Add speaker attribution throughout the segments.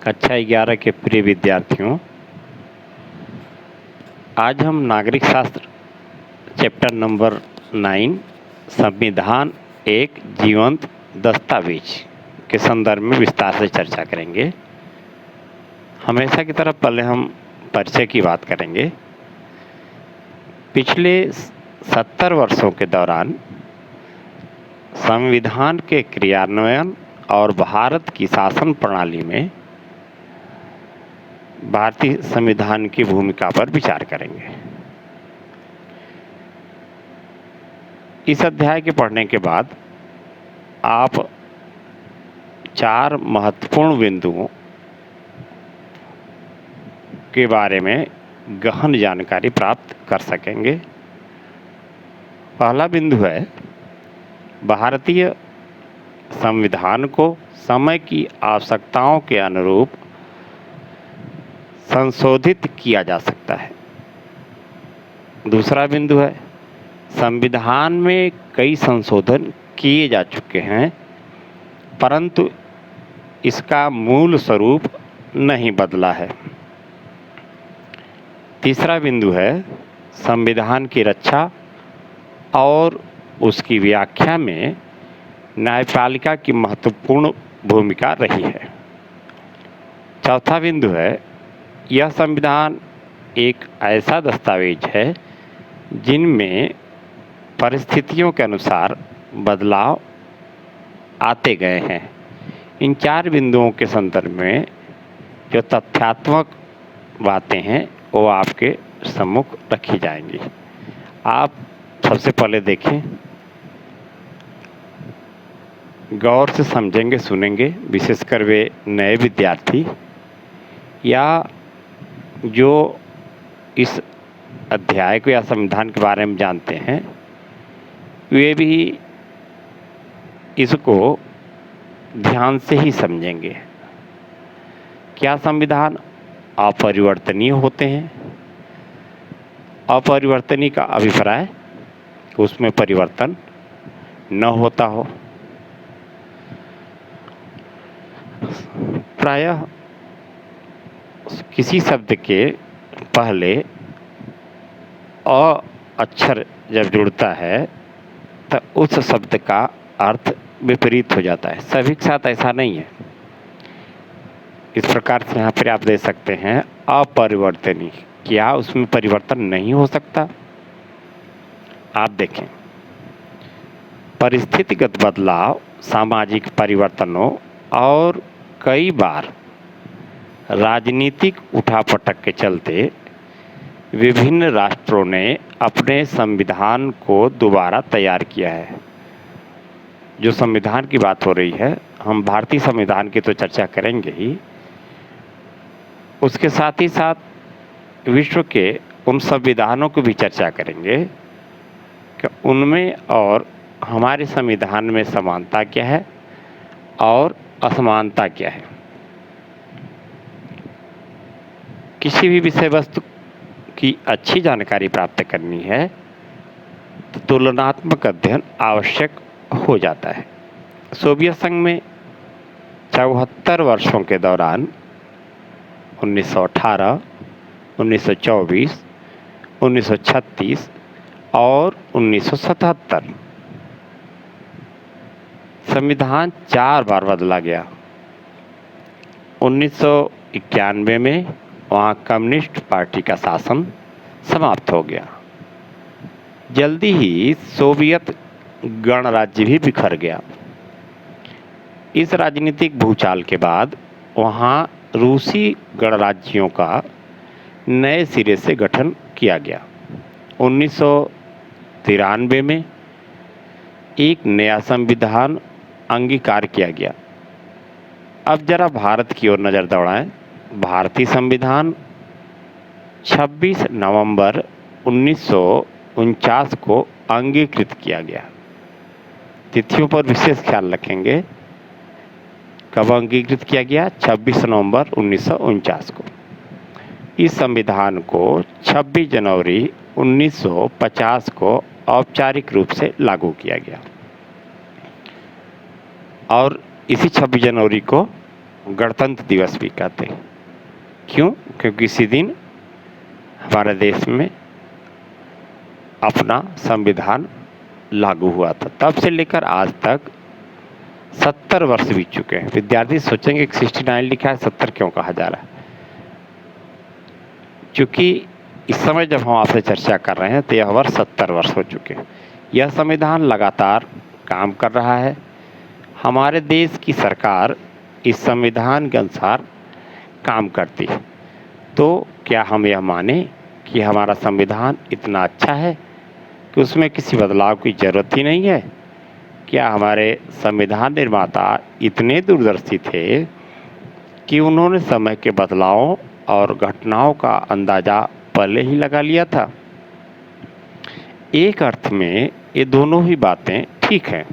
Speaker 1: कक्षा 11 के प्रिय विद्यार्थियों, आज हम नागरिक शास्त्र चैप्टर नंबर 9 संविधान एक जीवंत दस्तावेज के संदर्भ में विस्तार से चर्चा करेंगे। हमेशा की तरह पहले हम परिचय की बात करेंगे। पिछले 70 वर्षों के दौरान संविधान के क्रियान्वयन और भारत की शासन प्रणाली में भारतीय संविधान की भूमिका पर विचार करेंगे। इस अध्याय के पढ़ने के बाद आप 4 महत्वपूर्ण बिंदुओं के बारे में गहन जानकारी प्राप्त कर सकेंगे। पहला बिंदु है, भारतीय संविधान को समय की आवश्यकताओं के अनुरूप संशोधित किया जा सकता है। दूसरा बिंदु है, संविधान में कई संशोधन किए जा चुके हैं परंतु इसका मूल स्वरूप नहीं बदला है। तीसरा बिंदु है, संविधान की रक्षा और उसकी व्याख्या में न्यायपालिका की महत्वपूर्ण भूमिका रही है। चौथा बिंदु है, यह संविधान एक ऐसा दस्तावेज है जिनमें परिस्थितियों के अनुसार बदलाव आते गए हैं। इन 4 बिंदुओं के संदर्भ में जो तथ्यात्मक बातें हैं वो आपके सम्मुख रखी जाएंगी। आप सबसे पहले देखें, गौर से समझेंगे, सुनेंगे, विशेषकर वे नए विद्यार्थी या जो इस अध्याय को या संविधान के बारे में जानते हैं, वे भी इसको ध्यान से ही समझेंगे। क्या संविधान अपरिवर्तनीय होते हैं? अपरिवर्तनीय का अभिप्राय उसमें परिवर्तन न होता हो। प्रायः किसी शब्द के पहले अ अक्षर जब जुड़ता है तो उस शब्द का अर्थ विपरीत हो जाता है। सभी के साथ ऐसा नहीं है। इस प्रकार से यहाँ पर आप दे सकते हैं अपरिवर्तनीय। क्या उसमें परिवर्तन नहीं हो सकता? आप देखें, परिस्थितिगत बदलाव, सामाजिक परिवर्तनों और कई बार राजनीतिक उठापटक के चलते विभिन्न राष्ट्रों ने अपने संविधान को दोबारा तैयार किया है। जो संविधान की बात हो रही है, हम भारतीय संविधान की तो चर्चा करेंगे ही, उसके साथ ही साथ विश्व के उन संविधानों की भी चर्चा करेंगे कि उनमें और हमारे संविधान में समानता क्या है और असमानता क्या है। किसी भी विषय वस्तु की अच्छी जानकारी प्राप्त करनी है तो तुलनात्मक अध्ययन आवश्यक हो जाता है। सोवियत संघ में 74 वर्षों के दौरान 1918, 1924, 1936 और 1977 संविधान 4 बार बदला गया। 1991 में वहाँ कम्युनिस्ट पार्टी का शासन समाप्त हो गया। जल्दी ही सोवियत गणराज्य भी बिखर गया। इस राजनीतिक भूचाल के बाद वहाँ रूसी गणराज्यों का नए सिरे से गठन किया गया। 1993 में एक नया संविधान अंगीकार किया गया। अब जरा भारत की ओर नज़र दौड़ाएं। भारतीय संविधान 26 नवंबर 1949 को अंगीकृत किया गया। तिथियों पर विशेष ख्याल रखेंगे। कब अंगीकृत किया गया? 26 नवंबर 1949 को। इस संविधान को 26 जनवरी 1950 को औपचारिक रूप से लागू किया गया और इसी 26 जनवरी को गणतंत्र दिवस भी कहते हैं। क्यों? क्योंकि इसी दिन हमारे देश में अपना संविधान लागू हुआ था। तब से लेकर आज तक 70 वर्ष बीत चुके हैं। विद्यार्थी सोचेंगे कि 69 लिखा है, 70 क्यों कहा जा रहा है? क्योंकि इस समय जब हम आपसे चर्चा कर रहे हैं तो यह वर्ष 70 वर्ष हो चुके हैं। यह संविधान लगातार काम कर रहा है। हमारे देश की सरकार इस संविधान के अनुसार काम करती है। तो क्या हम यह माने कि हमारा संविधान इतना अच्छा है कि उसमें किसी बदलाव की ज़रूरत ही नहीं है? क्या हमारे संविधान निर्माता इतने दूरदर्शी थे कि उन्होंने समय के बदलावों और घटनाओं का अंदाज़ा पहले ही लगा लिया था? एक अर्थ में ये दोनों ही बातें ठीक हैं।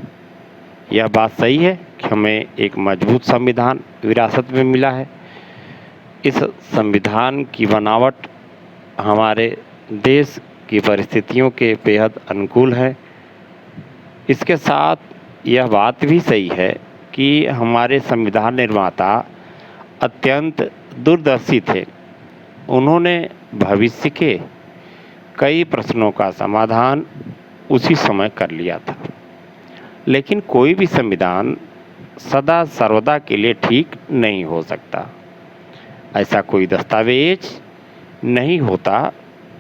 Speaker 1: यह बात सही है कि हमें एक मजबूत संविधान विरासत में मिला है। इस संविधान की बनावट हमारे देश की परिस्थितियों के बेहद अनुकूल है। इसके साथ यह बात भी सही है कि हमारे संविधान निर्माता अत्यंत दूरदर्शी थे। उन्होंने भविष्य के कई प्रश्नों का समाधान उसी समय कर लिया था। लेकिन कोई भी संविधान सदा सर्वदा के लिए ठीक नहीं हो सकता। ऐसा कोई दस्तावेज नहीं होता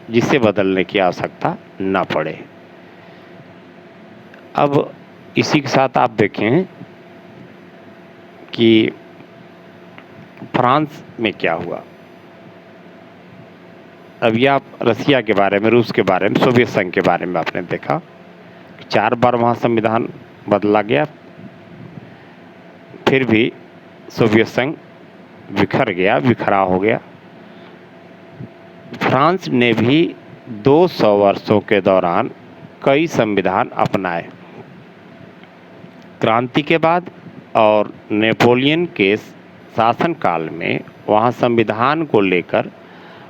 Speaker 1: जिसे बदलने की आवश्यकता न पड़े। अब इसी के साथ आप देखें कि फ्रांस में क्या हुआ। अभी आप रसिया के बारे में, रूस के बारे में, सोवियत संघ के बारे में आपने देखा कि 4 बार वहाँ संविधान बदला गया, फिर भी सोवियत संघ बिखर गया, बिखरा हो गया। फ्रांस ने भी 200 वर्षों के दौरान कई संविधान अपनाए। क्रांति के बाद और नेपोलियन के शासनकाल में वहाँ संविधान को लेकर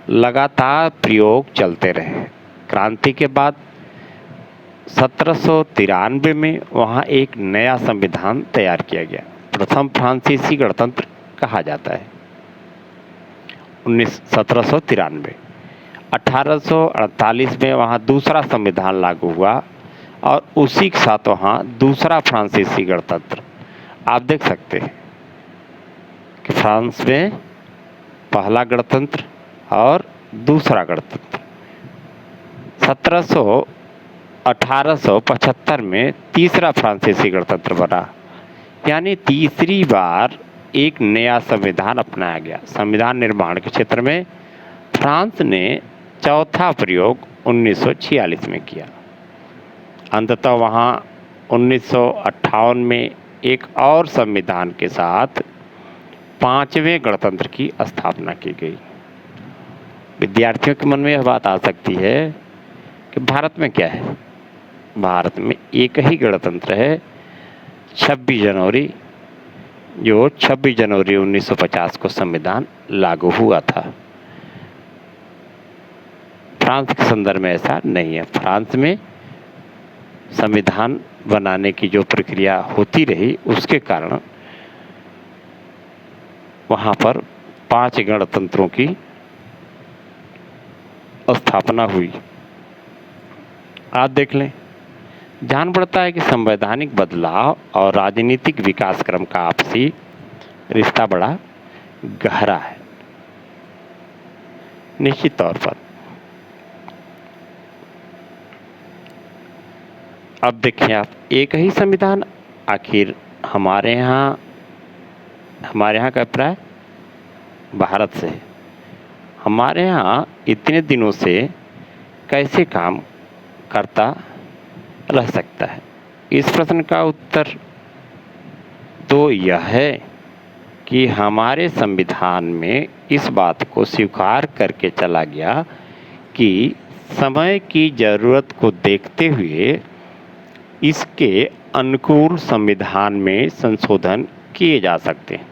Speaker 1: लगातार प्रयोग चलते रहे। क्रांति के बाद 1793 में वहाँ एक नया संविधान तैयार किया गया। प्रथम फ्रांसीसी गणतंत्र कहा जाता है। 1793 1848 में वहाँ दूसरा संविधान लागू हुआ और उसी के साथ वहाँ दूसरा फ्रांसीसी गणतंत्र। आप देख सकते हैं कि फ्रांस में पहला गणतंत्र और दूसरा गणतंत्र। 1875 में तीसरा फ्रांसीसी गणतंत्र बना, यानी तीसरी बार एक नया संविधान अपनाया गया। संविधान निर्माण के क्षेत्र में फ्रांस ने चौथा प्रयोग 1946 में किया। अंततः वहाँ 1958 में एक और संविधान के साथ 5वें गणतंत्र की स्थापना की गई। विद्यार्थियों के मन में यह बात आ सकती है कि भारत में क्या है। भारत में एक ही गणतंत्र है, 26 जनवरी, जो 26 जनवरी 1950 को संविधान लागू हुआ था। फ्रांस के संदर्भ में ऐसा नहीं है। फ्रांस में संविधान बनाने की जो प्रक्रिया होती रही उसके कारण वहाँ पर 5 गणतंत्रों की स्थापना हुई। आप देख लें, जान पड़ता है कि संवैधानिक बदलाव और राजनीतिक विकास क्रम का आपसी रिश्ता बड़ा गहरा है। निश्चित तौर पर अब देखिए आप, एक ही संविधान आखिर हमारे यहाँ का अभिप्राय भारत से, हमारे यहाँ इतने दिनों से कैसे काम करता रह सकता है? इस प्रश्न का उत्तर तो यह है कि हमारे संविधान में इस बात को स्वीकार करके चला गया कि समय की ज़रूरत को देखते हुए इसके अनुकूल संविधान में संशोधन किए जा सकते हैं।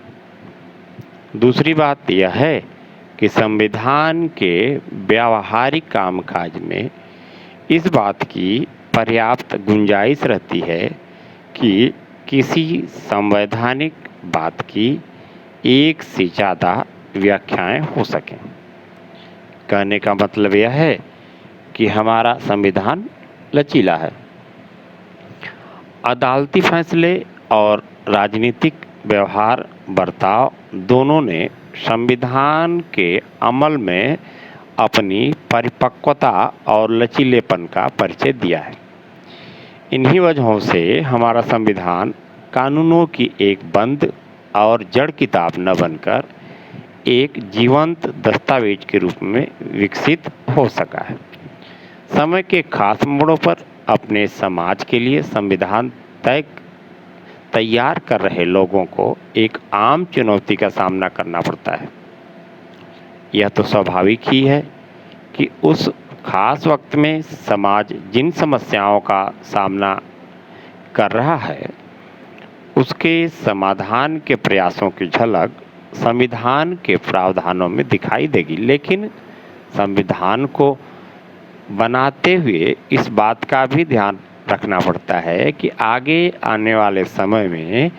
Speaker 1: दूसरी बात यह है कि संविधान के व्यावहारिक कामकाज में इस बात की पर्याप्त गुंजाइश रहती है कि किसी संवैधानिक बात की एक से ज़्यादा व्याख्याएं हो सकें। कहने का मतलब यह है कि हमारा संविधान लचीला है। अदालती फैसले और राजनीतिक व्यवहार बर्ताव दोनों ने संविधान के अमल में अपनी परिपक्वता और लचीलेपन का परिचय दिया है। इन्हीं वजहों से हमारा संविधान कानूनों की एक बंद और जड़ किताब न बनकर एक जीवंत दस्तावेज के रूप में विकसित हो सका है। समय के खास मोड़ों पर अपने समाज के लिए संविधान तैयार कर रहे लोगों को एक आम चुनौती का सामना करना पड़ता है। यह तो स्वाभाविक ही है कि उस खास वक्त में समाज जिन समस्याओं का सामना कर रहा है उसके समाधान के प्रयासों की झलक संविधान के प्रावधानों में दिखाई देगी। लेकिन संविधान को बनाते हुए इस बात का भी ध्यान रखना पड़ता है कि आगे आने वाले समय में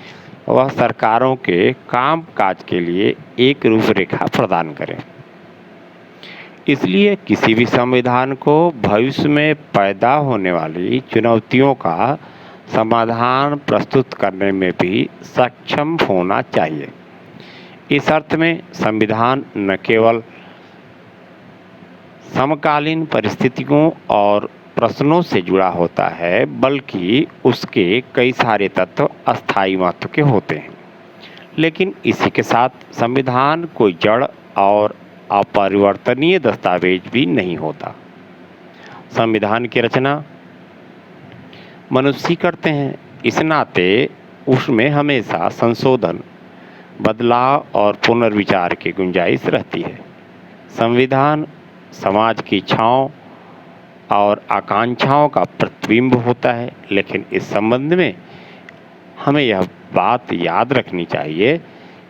Speaker 1: वह सरकारों के कामकाज के लिए एक रूपरेखा प्रदान करें। इसलिए किसी भी संविधान को भविष्य में पैदा होने वाली चुनौतियों का समाधान प्रस्तुत करने में भी सक्षम होना चाहिए। इस अर्थ में संविधान न केवल समकालीन परिस्थितियों और प्रश्नों से जुड़ा होता है बल्कि उसके कई सारे तत्व अस्थायी महत्व के होते हैं। लेकिन इसी के साथ संविधान कोई जड़ और अपरिवर्तनीय दस्तावेज भी नहीं होता। संविधान की रचना मनुष्य करते हैं, इस नाते उसमें हमेशा संशोधन, बदलाव और पुनर्विचार की गुंजाइश रहती है। संविधान समाज की इच्छाओं और आकांक्षाओं का प्रतिबिंब होता है, लेकिन इस संबंध में हमें यह बात याद रखनी चाहिए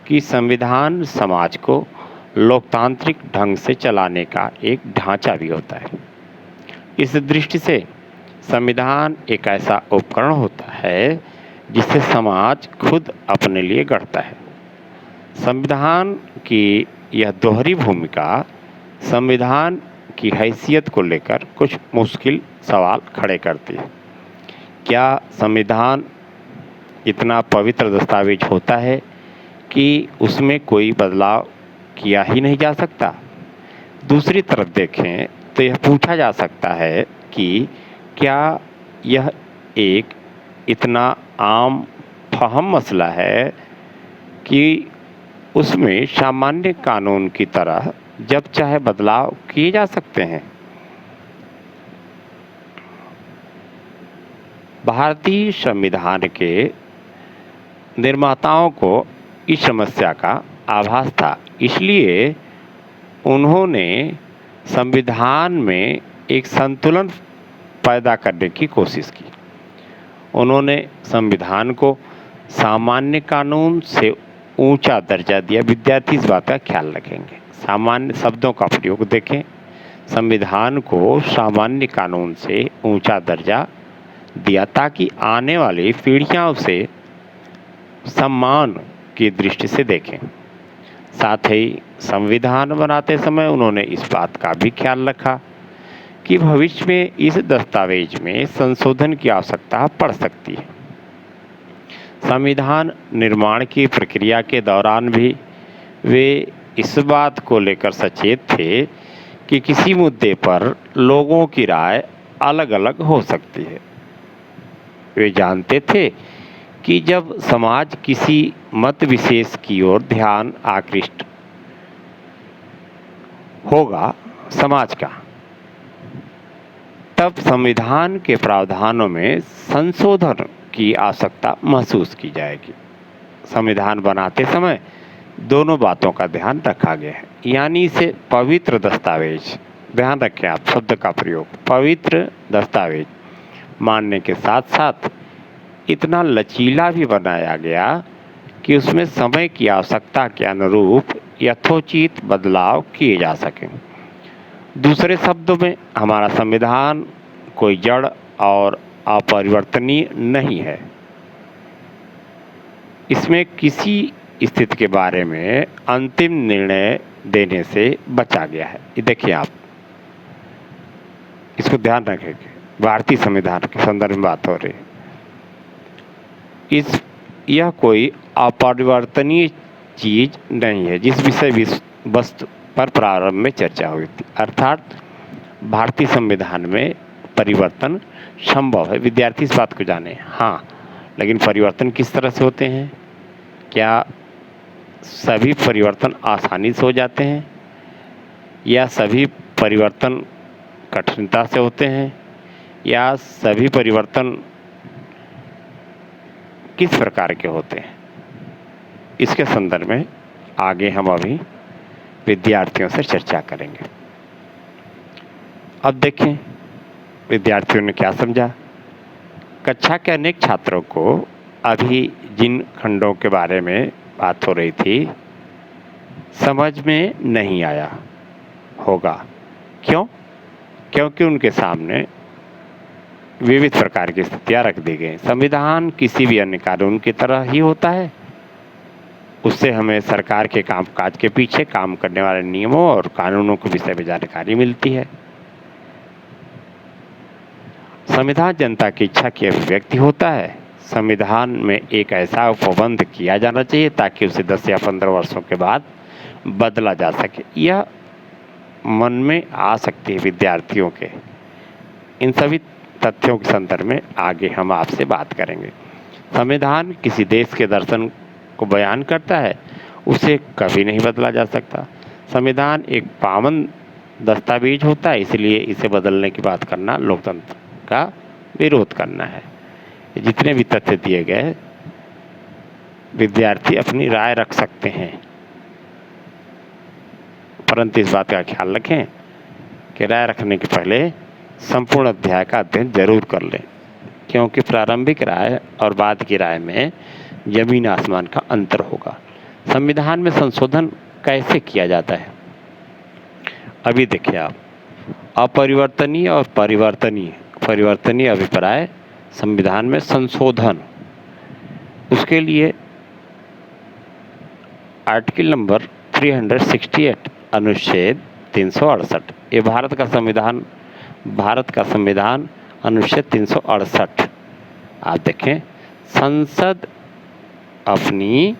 Speaker 1: कि संविधान समाज को लोकतांत्रिक ढंग से चलाने का एक ढांचा भी होता है। इस दृष्टि से संविधान एक ऐसा उपकरण होता है जिसे समाज खुद अपने लिए गढ़ता है। संविधान की यह दोहरी भूमिका संविधान की हैसियत को लेकर कुछ मुश्किल सवाल खड़े करती है। क्या संविधान इतना पवित्र दस्तावेज होता है कि उसमें कोई बदलाव किया ही नहीं जा सकता? दूसरी तरफ देखें तो यह पूछा जा सकता है कि क्या यह एक इतना आम फहम मसला है कि उसमें सामान्य कानून की तरह जब चाहे बदलाव किए जा सकते हैं? भारतीय संविधान के निर्माताओं को इस समस्या का आभास था, इसलिए उन्होंने संविधान में एक संतुलन पैदा करने की कोशिश की। उन्होंने संविधान को सामान्य कानून से ऊंचा दर्जा दिया। विद्यार्थी इस बात का ख्याल रखेंगे, सामान्य शब्दों का प्रयोग देखें। संविधान को सामान्य कानून से ऊंचा दर्जा दिया ताकि आने वाली पीढ़ियां उसे सम्मान की दृष्टि से देखें। साथ ही संविधान बनाते समय उन्होंने इस बात का भी ख्याल रखा कि भविष्य में इस दस्तावेज में संशोधन की आवश्यकता पड़ सकती है। संविधान निर्माण की प्रक्रिया के दौरान भी वे इस बात को लेकर सचेत थे कि किसी मुद्दे पर लोगों की राय अलग अलग हो सकती है। वे जानते थे कि जब समाज किसी मत विशेष की ओर ध्यान आकृष्ट होगा समाज का, तब संविधान के प्रावधानों में संशोधन की आवश्यकता महसूस की जाएगी। संविधान बनाते समय दोनों बातों का ध्यान रखा गया है, यानी इसे पवित्र दस्तावेज, ध्यान रखें आप शब्द का प्रयोग, पवित्र दस्तावेज मानने के साथ साथ इतना लचीला भी बनाया गया कि उसमें समय की आवश्यकता के अनुरूप यथोचित बदलाव किए जा सकें। दूसरे शब्दों में हमारा संविधान कोई जड़ और अपरिवर्तनीय नहीं है। इसमें किसी स्थिति के बारे में अंतिम निर्णय देने से बचा गया है। ये देखिए आप, इसको ध्यान रखेंगे, भारतीय संविधान के संदर्भ में बात हो रही है। यह कोई अपरिवर्तनीय चीज नहीं है जिस विषय वस्तु पर प्रारंभ में चर्चा हुई थी, अर्थात भारतीय संविधान में परिवर्तन संभव है। विद्यार्थी इस बात को जाने। हाँ, लेकिन परिवर्तन किस तरह से होते हैं? क्या सभी परिवर्तन आसानी से हो जाते हैं या सभी परिवर्तन कठिनता से होते हैं या सभी परिवर्तन किस प्रकार के होते हैं? इसके संदर्भ में आगे हम अभी विद्यार्थियों से चर्चा करेंगे। अब देखें विद्यार्थियों ने क्या समझा। कक्षा के अनेक छात्रों को अभी जिन खंडों के बारे में बात हो रही थी समझ में नहीं आया होगा। क्यों? क्योंकि उनके सामने विविध प्रकार की स्थितियां रख दी गई। संविधान किसी भी अन्य कानून की तरह ही होता है। उससे हमें सरकार के कामकाज के पीछे काम करने वाले नियमों और कानूनों के विषय में जानकारी मिलती है। संविधान जनता की इच्छा की अभिव्यक्ति होता है। संविधान में एक ऐसा उपबंध किया जाना चाहिए ताकि उसे 10 या 15 वर्षों के बाद बदला जा सके। यह मन में आ सकती है विद्यार्थियों के। इन सभी तथ्यों के संदर्भ में आगे हम आपसे बात करेंगे। संविधान किसी देश के दर्शन को बयान करता है, उसे कभी नहीं बदला जा सकता। संविधान एक पावन दस्तावेज होता है, इसलिए इसे बदलने की बात करना लोकतंत्र का विरोध करना है। जितने भी तथ्य दिए गए, विद्यार्थी अपनी राय रख सकते हैं, परंतु इस बात का ख्याल रखें कि राय रखने के पहले संपूर्ण अध्याय का अध्ययन जरूर कर लें, क्योंकि प्रारंभिक राय और बाद की राय में जमीन आसमान का अंतर होगा। संविधान में संशोधन कैसे किया जाता है? अभी देखिए आप, अपरिवर्तनीय और परिवर्तनीय अभिप्राय संविधान में संशोधन, उसके लिए आर्टिकल नंबर 368 अनुच्छेद 368, ये भारत का संविधान अनुच्छेद 368। आप देखें, संसद अपनी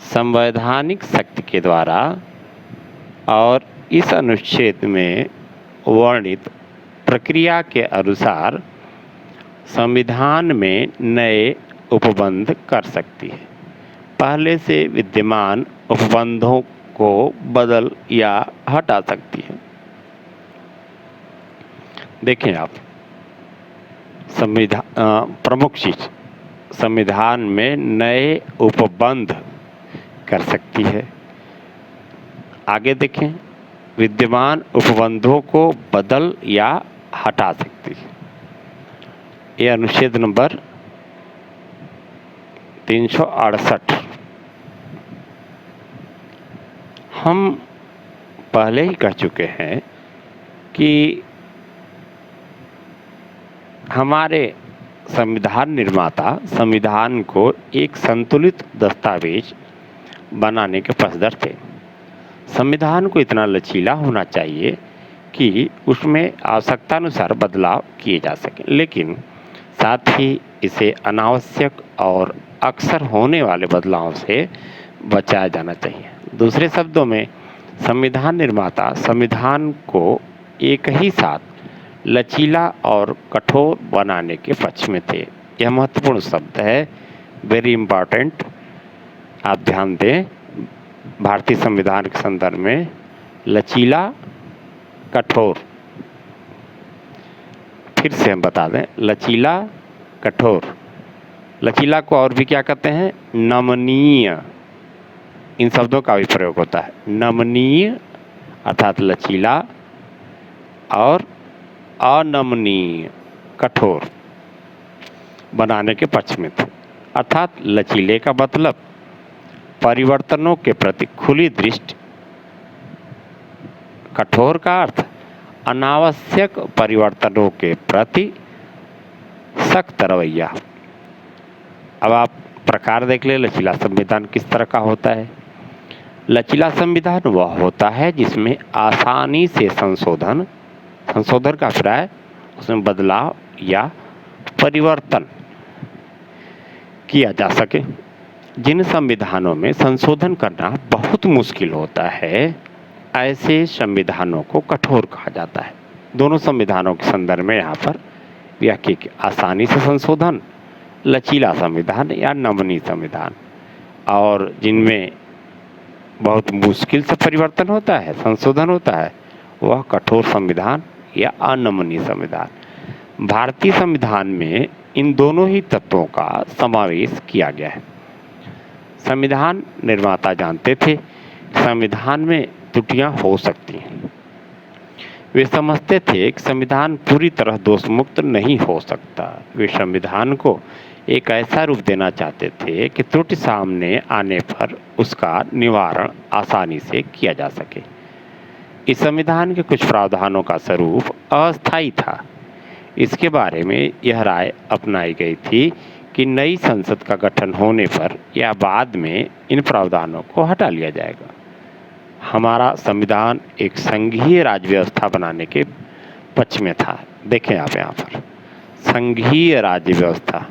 Speaker 1: संवैधानिक शक्ति के द्वारा और इस अनुच्छेद में वर्णित प्रक्रिया के अनुसार संविधान में नए उपबंध कर सकती है। पहले से विद्यमान उपबंधों को बदल या हटा सकती है। देखें आप, प्रमुख चीज, संविधान में नए उपबंध कर सकती है। आगे देखें, विद्यमान उपबंधों को बदल या हटा सकती है। ये अनुच्छेद नंबर 368। हम पहले ही कह चुके हैं कि हमारे संविधान निर्माता संविधान को एक संतुलित दस्तावेज बनाने के पक्षधर थे। संविधान को इतना लचीला होना चाहिए कि उसमें आवश्यकतानुसार बदलाव किए जा सकें, लेकिन साथ ही इसे अनावश्यक और अक्सर होने वाले बदलावों से बचाया जाना चाहिए। दूसरे शब्दों में, संविधान निर्माता संविधान को एक ही साथ लचीला और कठोर बनाने के पक्ष में थे। यह महत्वपूर्ण शब्द है, वेरी इम्पॉर्टेंट। आप ध्यान दें, भारतीय संविधान के संदर्भ में लचीला, कठोर, फिर से हम बता दें, लचीला, कठोर। लचीला को और भी क्या कहते हैं? नमनीय। इन शब्दों का भी प्रयोग होता है। नमनीय अर्थात लचीला और अनमनीय, कठोर बनाने के पक्ष में थे। अर्थात लचीले का मतलब परिवर्तनों के प्रति खुली दृष्टि, कठोर का अर्थ अनावश्यक परिवर्तनों के प्रति सख्त रवैया। अब आप प्रकार देख ले, लचीला संविधान किस तरह का होता है। लचीला संविधान वह होता है जिसमें आसानी से संशोधन का अभिप्राय उसमें बदलाव या परिवर्तन किया जा सके। जिन संविधानों में संशोधन करना बहुत मुश्किल होता है, ऐसे संविधानों को कठोर कहा जाता है। दोनों संविधानों के संदर्भ में यहाँ पर व्याख्या की आसानी से संशोधन, लचीला संविधान या नमनीय संविधान, और जिनमें बहुत मुश्किल से परिवर्तन होता है, संशोधन होता है, वह कठोर संविधान या अनमनीय संविधान। भारतीय संविधान में इन दोनों ही तत्वों का समावेश किया गया है। संविधान निर्माता जानते थे कि संविधान में त्रुटियां हो सकती हैं। वे समझते थे कि संविधान पूरी तरह दोष मुक्त नहीं हो सकता। वे संविधान को एक ऐसा रूप देना चाहते थे कि त्रुटि सामने आने पर उसका निवारण आसानी से किया जा सके। इस संविधान के कुछ प्रावधानों का स्वरूप अस्थायी था। इसके बारे में यह राय अपनाई गई थी कि नई संसद का गठन होने पर या बाद में इन प्रावधानों को हटा लिया जाएगा। हमारा संविधान एक संघीय राज्य व्यवस्था बनाने के पक्ष में था। देखें आप यहाँ पर संघीय राज्य व्यवस्था,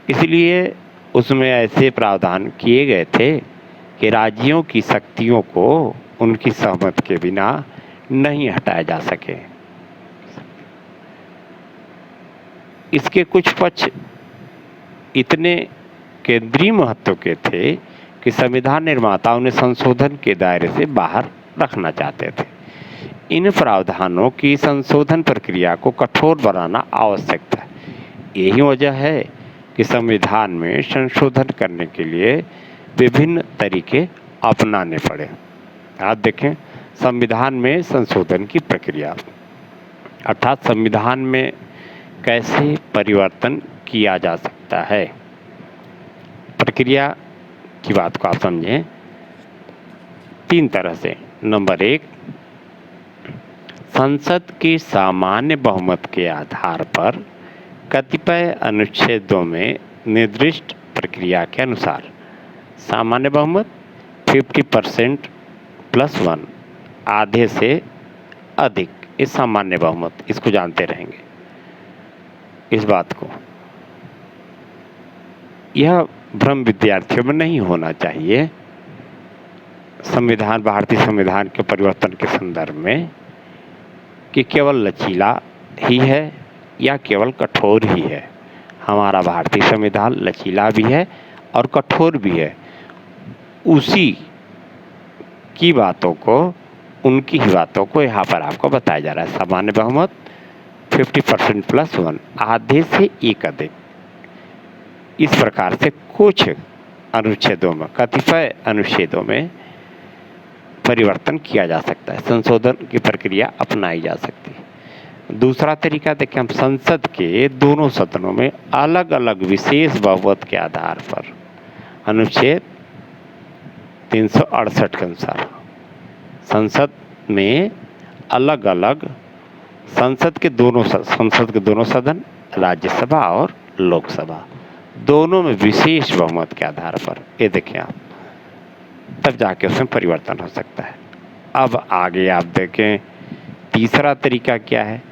Speaker 1: इसलिए उसमें ऐसे प्रावधान किए गए थे कि राज्यों की शक्तियों को उनकी सहमति के बिना नहीं हटाया जा सके। इसके कुछ पक्ष इतने केंद्रीय महत्व के थे कि संविधान निर्माता उन्हें संशोधन के दायरे से बाहर रखना चाहते थे। इन प्रावधानों की संशोधन प्रक्रिया को कठोर बनाना आवश्यक था। यही वजह है कि संविधान में संशोधन करने के लिए विभिन्न तरीके अपनाने पड़े। आप देखें संविधान में संशोधन की प्रक्रिया, अर्थात संविधान में कैसे परिवर्तन किया जा सकता है। प्रक्रिया की बात को आप समझें 3 तरह से। नंबर 1, संसद के सामान्य बहुमत के आधार पर कतिपय अनुच्छेदों में निर्दिष्ट प्रक्रिया के अनुसार सामान्य बहुमत 50% + 1, आधे से अधिक, इस सामान्य बहुमत, इसको जानते रहेंगे इस बात को। यह भ्रम विद्यार्थियों में नहीं होना चाहिए संविधान, भारतीय संविधान के परिवर्तन के संदर्भ में, कि केवल लचीला ही है या केवल कठोर ही है। हमारा भारतीय संविधान लचीला भी है और कठोर भी है। उसी की बातों को, उनकी ही बातों को यहाँ पर आपको बताया जा रहा है। सामान्य बहुमत 50% + 1, आधे से एक अधिक। इस प्रकार से कुछ अनुच्छेदों में, कतिपय अनुच्छेदों में परिवर्तन किया जा सकता है, संशोधन की प्रक्रिया अपनाई जा सकती है। दूसरा तरीका देखें हम, संसद के दोनों सदनों में अलग अलग विशेष बहुमत के आधार पर, अनुच्छेद 368 के अनुसार संसद में अलग अलग, संसद के दोनों सदन, राज्यसभा और लोकसभा, दोनों में विशेष बहुमत के आधार पर, ये देखें आप, तब जाके उसमें परिवर्तन हो सकता है। अब आगे आप देखें तीसरा तरीका क्या है,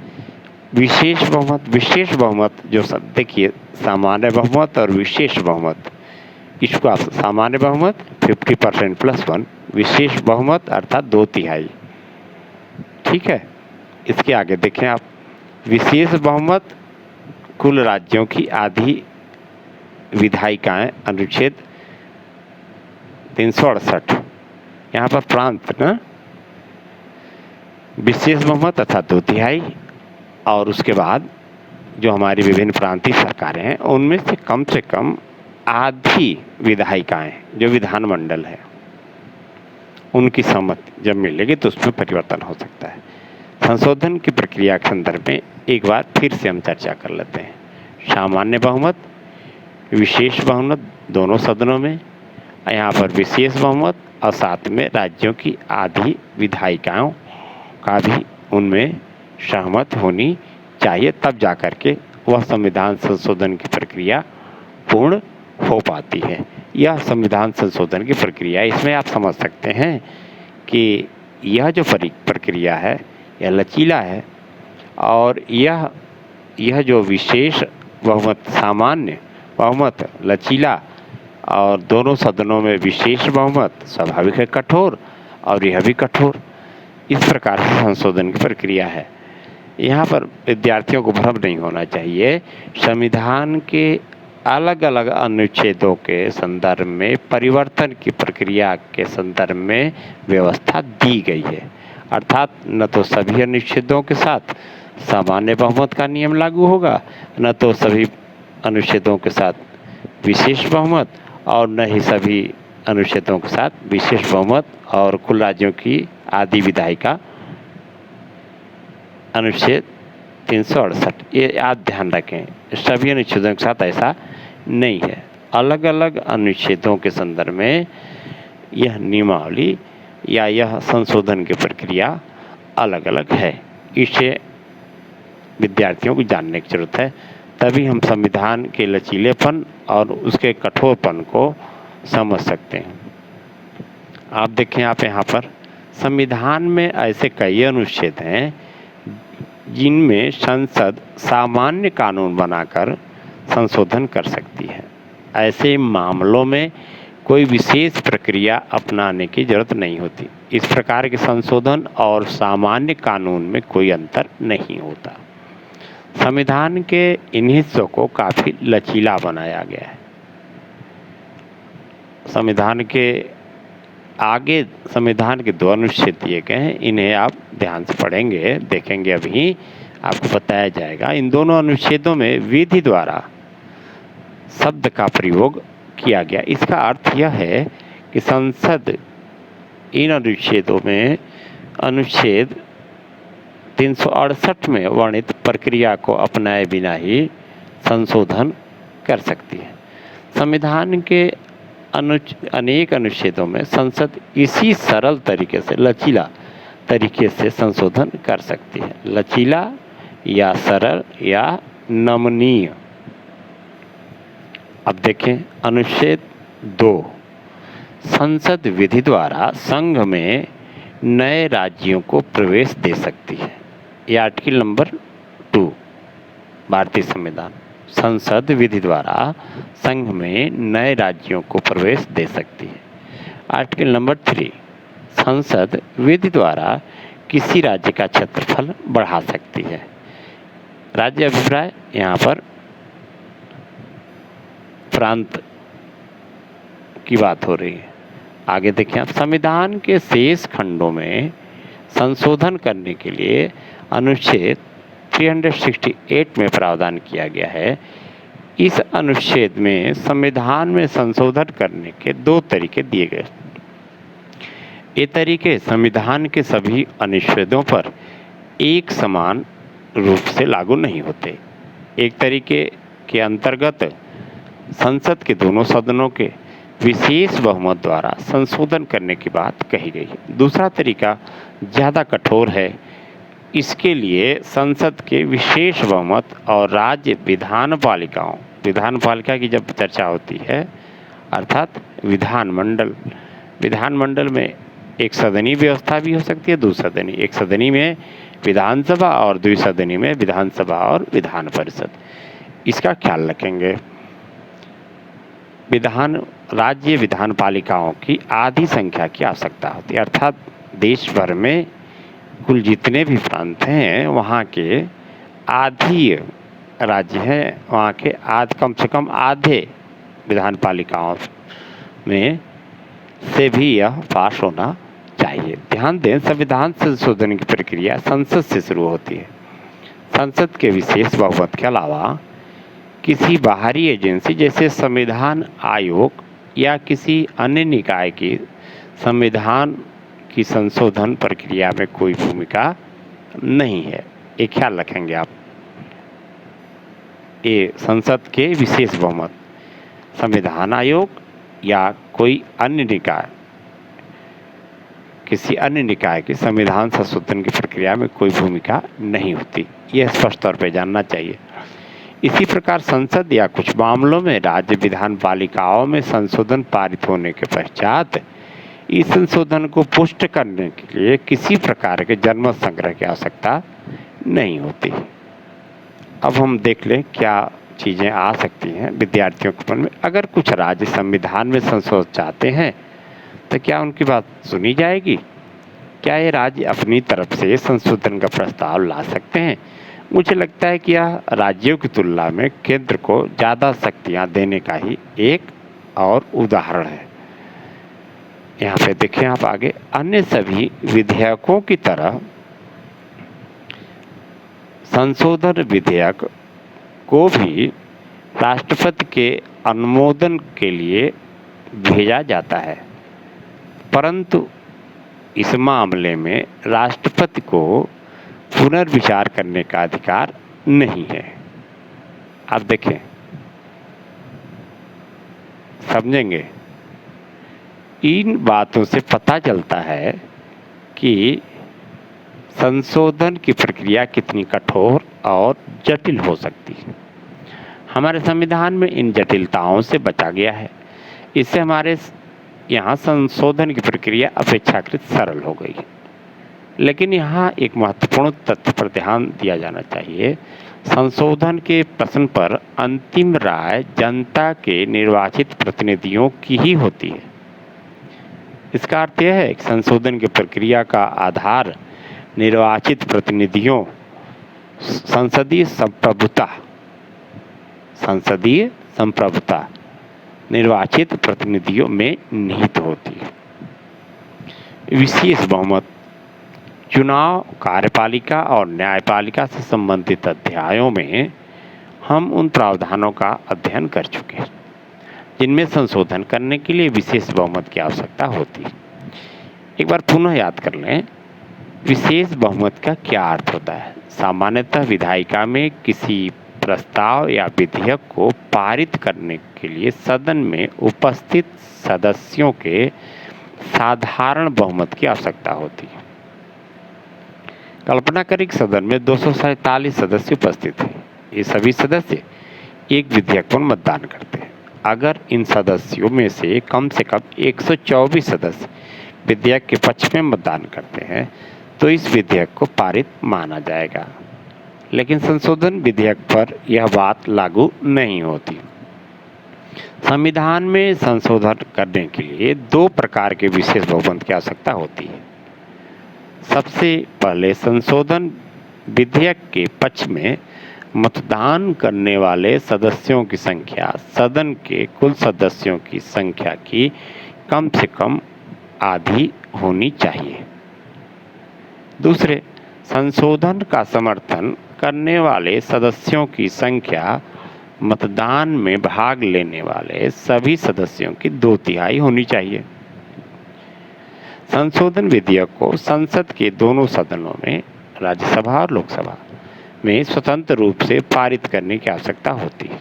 Speaker 1: विशेष बहुमत। विशेष बहुमत जो सब देखिए, सामान्य बहुमत और विशेष बहुमत, इसको आप सामान्य बहुमत 50% + 1, विशेष बहुमत अर्थात 2/3, ठीक है। इसके आगे देखें आप, विशेष बहुमत कुल राज्यों की आधी विधायिकाएं, अनुच्छेद 368, यहाँ पर प्रांत ना, विशेष बहुमत अर्थात 2/3, और उसके बाद जो हमारी विभिन्न प्रांतीय सरकारें हैं उनमें से कम आधी विधायिकाएं, जो विधानमंडल है, उनकी सहमति जब मिलेगी तो उसमें परिवर्तन हो सकता है। संशोधन की प्रक्रिया के संदर्भ में एक बार फिर से हम चर्चा कर लेते हैं। सामान्य बहुमत, विशेष बहुमत दोनों सदनों में, यहाँ पर विशेष बहुमत और साथ में राज्यों की आधी विधायिकाओं का भी उनमें सहमत होनी चाहिए, तब जाकर के वह संविधान संशोधन की प्रक्रिया पूर्ण हो पाती है। यह संविधान संशोधन की प्रक्रिया है। इसमें आप समझ सकते हैं कि यह जो प्रक्रिया है यह लचीला है और यह जो विशेष बहुमत, सामान्य बहुमत, लचीला और दोनों सदनों में विशेष बहुमत स्वाभाविक है कठोर, और यह भी कठोर, इस प्रकार से संशोधन की प्रक्रिया है। यहाँ पर विद्यार्थियों को भ्रम नहीं होना चाहिए। संविधान के अलग अलग अनुच्छेदों के संदर्भ में परिवर्तन की प्रक्रिया के संदर्भ में व्यवस्था दी गई है, अर्थात न तो सभी अनुच्छेदों के साथ सामान्य बहुमत का नियम लागू होगा, न तो सभी अनुच्छेदों के साथ विशेष बहुमत, और न ही सभी अनुच्छेदों के साथ विशेष बहुमत और कुल राज्यों की आधी विधायिका अनुच्छेद 368। ये आप ध्यान रखें, सभी अनुच्छेदों के साथ ऐसा नहीं है। अलग अलग अनुच्छेदों के संदर्भ में यह नियमावली या यह संशोधन की प्रक्रिया अलग अलग है। इसे विद्यार्थियों को जानने की जरूरत है, तभी हम संविधान के लचीलेपन और उसके कठोरपन को समझ सकते हैं। आप देखें, आप यहाँ पर संविधान में ऐसे कई अनुच्छेद हैं जिनमें संसद सामान्य कानून बनाकर संशोधन कर सकती है। ऐसे मामलों में कोई विशेष प्रक्रिया अपनाने की जरूरत नहीं होती। इस प्रकार के संशोधन और सामान्य कानून में कोई अंतर नहीं होता। संविधान के इन हिस्सों को काफ़ी लचीला बनाया गया है। संविधान के आगे संविधान के 2 अनुच्छेद दिए गए हैं, इन्हें आप ध्यान से पढ़ेंगे, देखेंगे, अभी आपको बताया जाएगा। इन दोनों अनुच्छेदों में विधि द्वारा शब्द का प्रयोग किया गया। इसका अर्थ यह है कि संसद इन अनुच्छेदों में अनुच्छेद 368 में वर्णित प्रक्रिया को अपनाए बिना ही संशोधन कर सकती है। संविधान के अनेक अनुच्छेदों में संसद इसी सरल तरीके से, लचीला तरीके से संशोधन कर सकती है। लचीला या सरल या नमनीय। अब देखें अनुच्छेद 2, संसद विधि द्वारा संघ में नए राज्यों को प्रवेश दे सकती है। यह आर्टिकल नंबर 2 भारतीय संविधान। संसद विधि द्वारा संघ में नए राज्यों को प्रवेश दे सकती है। आर्टिकल नंबर 3, संसद विधि द्वारा किसी राज्य का क्षेत्रफल बढ़ा सकती है। राज्य अभिप्राय, यहाँ पर प्रांत की बात हो रही है। आगे देखें आप, संविधान के शेष खंडों में संशोधन करने के लिए अनुच्छेद 368 में प्रावधान किया गया है। इस अनुच्छेद में संविधान में संशोधन करने के 2 तरीके दिए गए। ये तरीके संविधान के सभी अनुच्छेदों पर एक समान रूप से लागू नहीं होते। एक तरीके के अंतर्गत संसद के दोनों सदनों के विशेष बहुमत द्वारा संशोधन करने की बात कही गई है। दूसरा तरीका ज़्यादा कठोर है। इसके लिए संसद के विशेष बहुमत और राज्य विधानपालिका की जब चर्चा होती है, अर्थात विधानमंडल में एक सदनी व्यवस्था भी हो सकती है, द्विसदनी। एक सदनी में विधानसभा और द्विसदनी में विधानसभा और विधान परिषद। इसका ख्याल रखेंगे। राज्य विधानपालिकाओं की आधी संख्या की आवश्यकता होती है, अर्थात देश भर में कुल जितने भी प्रांत हैं वहाँ के आधी राज्य हैं, वहाँ के कम से कम आधे विधानपालिकाओं में से भी यह पास होना चाहिए। ध्यान दें, संविधान संशोधन की प्रक्रिया संसद से शुरू होती है। संसद के विशेष बहुमत के अलावा किसी बाहरी एजेंसी जैसे संविधान आयोग या किसी अन्य निकाय की संविधान की संशोधन प्रक्रिया में कोई भूमिका नहीं है। ये ख्याल रखेंगे आप। ये संसद के विशेष बहुमत, संविधान आयोग या कोई अन्य निकाय, किसी अन्य निकाय की संविधान संशोधन की प्रक्रिया में कोई भूमिका नहीं होती। यह स्पष्ट तौर पर जानना चाहिए। इसी प्रकार संसद या कुछ मामलों में राज्य विधान पालिकाओं में संशोधन पारित होने के पश्चात इस संशोधन को पुष्ट करने के लिए किसी प्रकार के जनमत संग्रह की आवश्यकता नहीं होती। अब हम देख लें क्या चीज़ें आ सकती हैं विद्यार्थियों के मन में। अगर कुछ राज्य संविधान में संशोधन चाहते हैं तो क्या उनकी बात सुनी जाएगी? क्या ये राज्य अपनी तरफ से संशोधन का प्रस्ताव ला सकते हैं? मुझे लगता है कि यह राज्यों की तुलना में केंद्र को ज़्यादा शक्तियाँ देने का ही एक और उदाहरण है। यहाँ पे देखें आप आगे, अन्य सभी विधेयकों की तरह संशोधन विधेयक को भी राष्ट्रपति के अनुमोदन के लिए भेजा जाता है, परंतु इस मामले में राष्ट्रपति को पुनर्विचार करने का अधिकार नहीं है। आप देखें, समझेंगे, इन बातों से पता चलता है कि संशोधन की प्रक्रिया कितनी कठोर और जटिल हो सकती है। हमारे संविधान में इन जटिलताओं से बचा गया है। इससे हमारे यहाँ संशोधन की प्रक्रिया अपेक्षाकृत सरल हो गई है। लेकिन यहाँ एक महत्वपूर्ण तथ्य पर ध्यान दिया जाना चाहिए। संशोधन के प्रश्न पर अंतिम राय जनता के निर्वाचित प्रतिनिधियों की ही होती है। इसका अर्थ यह है कि संशोधन की प्रक्रिया का आधार निर्वाचित प्रतिनिधियों संसदीय संप्रभुता निर्वाचित प्रतिनिधियों में निहित होती है। विशेष बहुमत चुनाव, कार्यपालिका और न्यायपालिका से संबंधित अध्यायों में हम उन प्रावधानों का अध्ययन कर चुके हैं जिनमें संशोधन करने के लिए विशेष बहुमत की आवश्यकता होती है। एक बार पुनः याद कर लें, विशेष बहुमत का क्या अर्थ होता है। सामान्यतः विधायिका में किसी प्रस्ताव या विधेयक को पारित करने के लिए सदन में उपस्थित सदस्यों के साधारण बहुमत की आवश्यकता होती है। कल्पना करें कि सदन में 247 सदस्य उपस्थित हैं। ये सभी सदस्य एक विधेयक पर मतदान करते हैं। अगर इन सदस्यों में से कम 124 सदस्य विधेयक के पक्ष में मतदान करते हैं तो इस विधेयक को पारित माना जाएगा। लेकिन संशोधन विधेयक पर यह बात लागू नहीं होती। संविधान में संशोधन करने के लिए दो प्रकार के विशेष बहुमत की आवश्यकता होती है। सबसे पहले संशोधन विधेयक के पक्ष में मतदान करने वाले सदस्यों की संख्या सदन के कुल सदस्यों की संख्या की कम से कम आधी होनी चाहिए। दूसरे, संशोधन का समर्थन करने वाले सदस्यों की संख्या मतदान में भाग लेने वाले सभी सदस्यों की 2/3 होनी चाहिए। संशोधन विधेयक को संसद के दोनों सदनों में, राज्यसभा और लोकसभा में स्वतंत्र रूप से पारित करने की आवश्यकता होती है।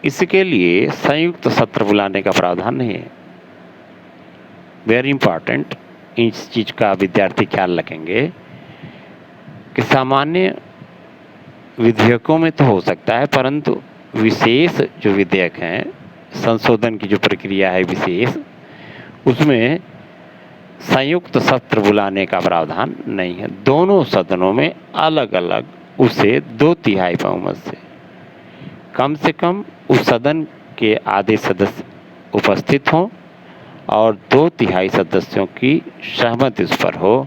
Speaker 1: इसके लिए संयुक्त सत्र बुलाने का प्रावधान नहीं है। वेरी इंपॉर्टेंट, इस चीज़ का विद्यार्थी ख्याल रखेंगे कि सामान्य विधेयकों में तो हो सकता है, परंतु विशेष जो विधेयक हैं, संशोधन की जो प्रक्रिया है विशेष, उसमें संयुक्त सत्र बुलाने का प्रावधान नहीं है। दोनों सदनों में अलग अलग उसे 2/3 बहुमत से कम उस सदन के आधे सदस्य उपस्थित हों और 2/3 सदस्यों की सहमति उस पर हो,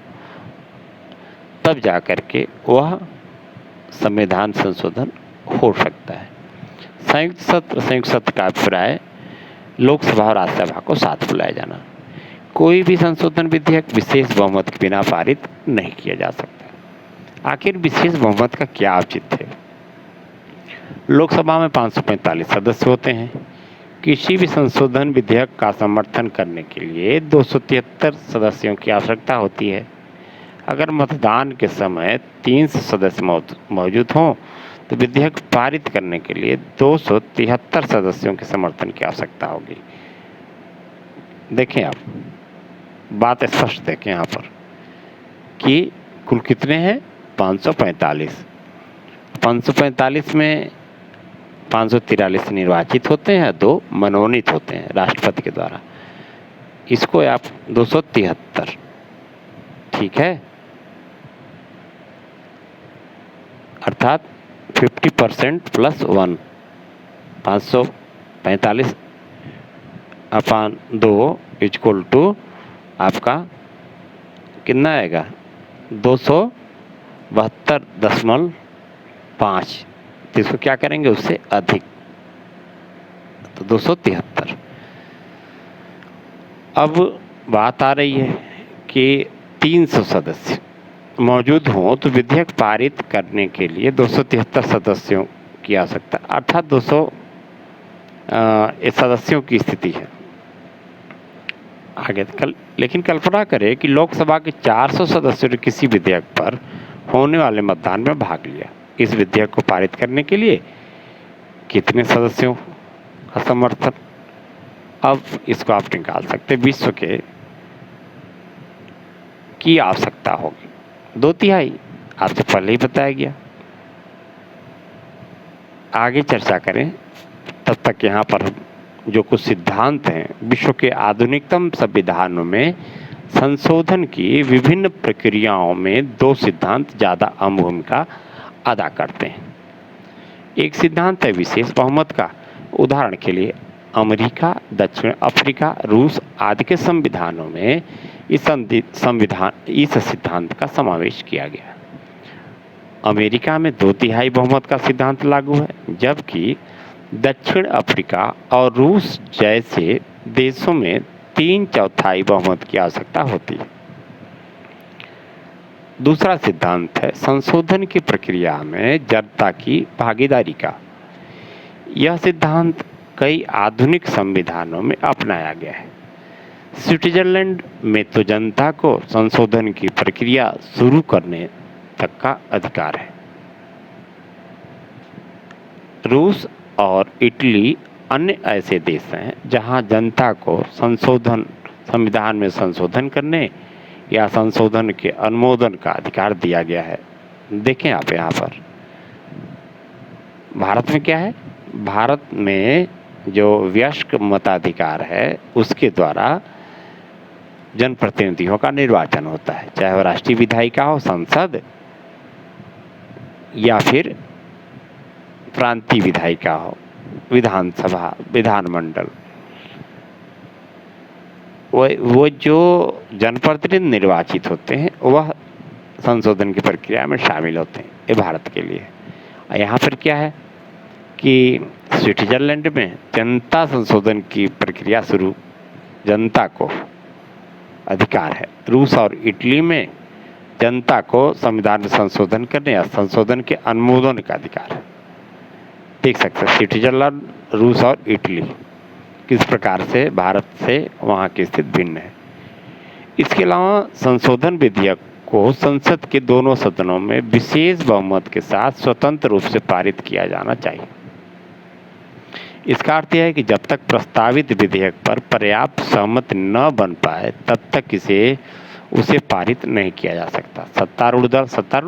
Speaker 1: तब जाकर के वह संविधान संशोधन हो सकता है। संयुक्त सत्र का अभिप्राय लोकसभा और राज्यसभा को साथ बुलाया जाना। कोई भी संशोधन विधेयक विशेष बहुमत के बिना पारित नहीं किया जा सकता। आखिर विशेष बहुमत का क्या औचित्य है? लोकसभा में 545 सदस्य होते हैं। किसी भी संशोधन विधेयक का समर्थन करने के लिए 273 सदस्यों की आवश्यकता होती है। अगर मतदान के समय 300 सदस्य मौजूद हों तो विधेयक पारित करने के लिए 273 सदस्यों के समर्थन की आवश्यकता होगी। देखें आप, बात स्पष्ट देखें यहाँ पर कि कुल कितने हैं? 545। 545 में 543 निर्वाचित होते हैं, 2 मनोनीत होते हैं राष्ट्रपति के द्वारा। इसको आप 273, ठीक है, अर्थात 50% प्लस 1, 545/2 इक्वल टू आपका कितना आएगा 272.5। तो इसको क्या करेंगे उससे अधिक, तो 273। अब बात आ रही है कि 300 सदस्य मौजूद हों तो विधेयक पारित करने के लिए 273 सदस्यों की आवश्यकता, अर्थात 200 सदस्यों की स्थिति है। आगे लेकिन कल्पना करें कि लोकसभा के 400 सदस्यों ने किसी विधेयक पर होने वाले मतदान में भाग लिया। इस विधेयक को पारित करने के लिए कितने सदस्यों का समर्थन? अब इसको आप निकाल सकते, विश्व के की आवश्यकता होगी 2/3, आपसे पहले ही बताया गया। आगे चर्चा करें, तब तक यहाँ पर जो कुछ सिद्धांत हैं, विश्व के आधुनिकतम संविधानों में संशोधन की विभिन्न प्रक्रियाओं में 2 सिद्धांत ज़्यादा अहम भूमिका अदा करते हैं। एक सिद्धांत है विशेष बहुमत का। उदाहरण के लिए अमेरिका, दक्षिण अफ्रीका, रूस आदि के संविधानों में इस सिद्धांत का समावेश किया गया। अमेरिका में 2/3 बहुमत का सिद्धांत लागू है, जबकि दक्षिण अफ्रीका और रूस जैसे देशों में 3/4 बहुमत की आवश्यकता होती है। दूसरा सिद्धांत है संशोधन की प्रक्रिया में जनता की भागीदारी का। यह सिद्धांत कई आधुनिक संविधानों में अपनाया गया है। स्विट्जरलैंड में तो जनता को संशोधन की प्रक्रिया शुरू करने तक का अधिकार है। रूस और इटली अन्य ऐसे देश हैं जहां जनता को संविधान में संशोधन करने या संशोधन के अनुमोदन का अधिकार दिया गया है। देखें आप यहाँ पर भारत में क्या है, भारत में जो वयस्क मताधिकार है उसके द्वारा जनप्रतिनिधियों का निर्वाचन होता है, चाहे वह राष्ट्रीय विधायिका हो, संसद, या फिर प्रांतीय विधायिका हो, विधानसभा, विधानमंडल। वो जो जनप्रतिनिधि निर्वाचित होते हैं वह संशोधन की प्रक्रिया में शामिल होते हैं। ये भारत के लिए। यहाँ पर क्या है कि स्विट्जरलैंड में जनता संशोधन की प्रक्रिया शुरू, जनता को अधिकार है। रूस और इटली में जनता को संविधान में संशोधन करने या संशोधन के अनुमोदन का अधिकार है। देख सकते हैं स्विट्जरलैंड, रूस और इटली किस प्रकार से भारत से वहाँ की स्थिति भिन्न है। इसके अलावा संशोधन विधेयक को संसद के दोनों सदनों में विशेष बहुमत के साथ स्वतंत्र रूप से पारित किया जाना चाहिए। इसका अर्थ यह है कि जब तक प्रस्तावित विधेयक पर पर्याप्त सहमति न बन पाए तब तक उसे पारित नहीं किया जा सकता। सत्तारूढ़ दल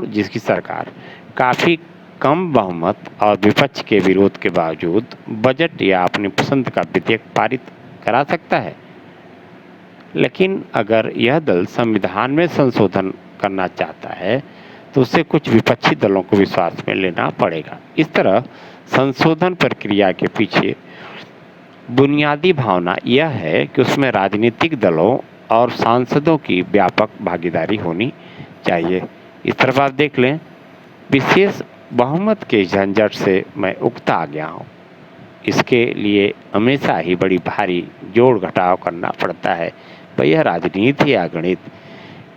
Speaker 1: जिसकी सरकार काफ़ी कम बहुमत और विपक्ष के विरोध के बावजूद बजट या अपनी पसंद का विधेयक पारित करा सकता है, लेकिन अगर यह दल संविधान में संशोधन करना चाहता है तो उसे कुछ विपक्षी दलों को विश्वास में लेना पड़ेगा। इस तरह संशोधन प्रक्रिया के पीछे बुनियादी भावना यह है कि उसमें राजनीतिक दलों और सांसदों की व्यापक भागीदारी होनी चाहिए। इस तरफ आप देख लें, विशेष बहुमत के झंझट से मैं उगता आ गया हूँ। इसके लिए हमेशा ही बड़ी भारी जोड़ घटाव करना पड़ता है। भाई यह राजनीति या गणित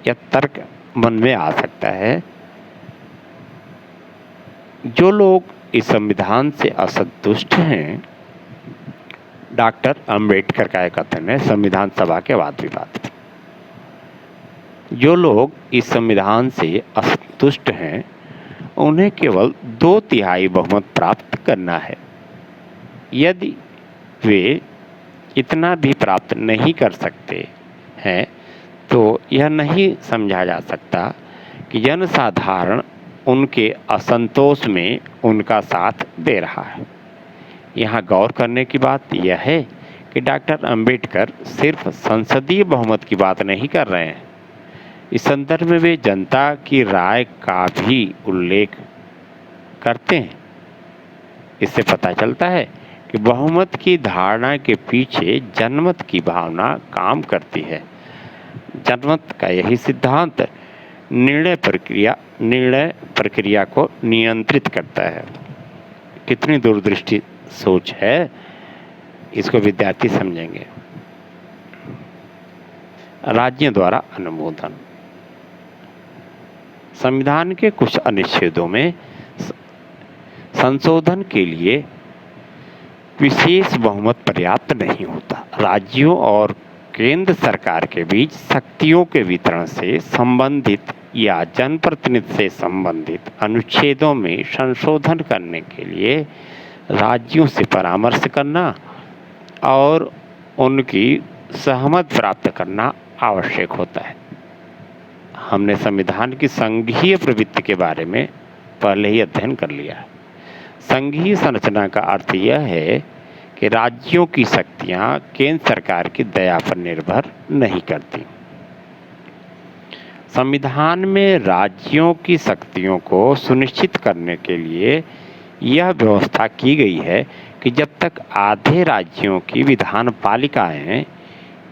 Speaker 1: या तर्क मन में आ सकता है। जो लोग इस संविधान से असंतुष्ट हैं, डॉक्टर अंबेडकर का एक कथन है संविधान सभा के वाद विवाद। जो लोग इस संविधान से असंतुष्ट हैं उन्हें केवल 2/3 बहुमत प्राप्त करना है। यदि वे इतना भी प्राप्त नहीं कर सकते हैं तो यह नहीं समझा जा सकता कि जनसाधारण उनके असंतोष में उनका साथ दे रहा है। यहाँ गौर करने की बात यह है कि डॉक्टर अंबेडकर सिर्फ संसदीय बहुमत की बात नहीं कर रहे हैं। इस संदर्भ में वे जनता की राय का भी उल्लेख करते हैं। इससे पता चलता है कि बहुमत की धारणा के पीछे जनमत की भावना काम करती है। जनमत का यही सिद्धांत निर्णय प्रक्रिया को नियंत्रित करता है। कितनी दूरदृष्टि सोच है, इसको विद्यार्थी समझेंगे। राज्यों द्वारा अनुमोदन। संविधान के कुछ अनुच्छेदों में संशोधन के लिए विशेष बहुमत पर्याप्त नहीं होता। राज्यों और केंद्र सरकार के बीच शक्तियों के वितरण से संबंधित या जनप्रतिनिधि से संबंधित अनुच्छेदों में संशोधन करने के लिए राज्यों से परामर्श करना और उनकी सहमति प्राप्त करना आवश्यक होता है। हमने संविधान की संघीय प्रवृत्ति के बारे में पहले ही अध्ययन कर लिया है। संघीय संरचना का अर्थ यह है कि राज्यों की शक्तियां केंद्र सरकार की दया पर निर्भर नहीं करती। संविधान में राज्यों की शक्तियों को सुनिश्चित करने के लिए यह व्यवस्था की गई है कि जब तक आधे राज्यों की विधान पालिकाएं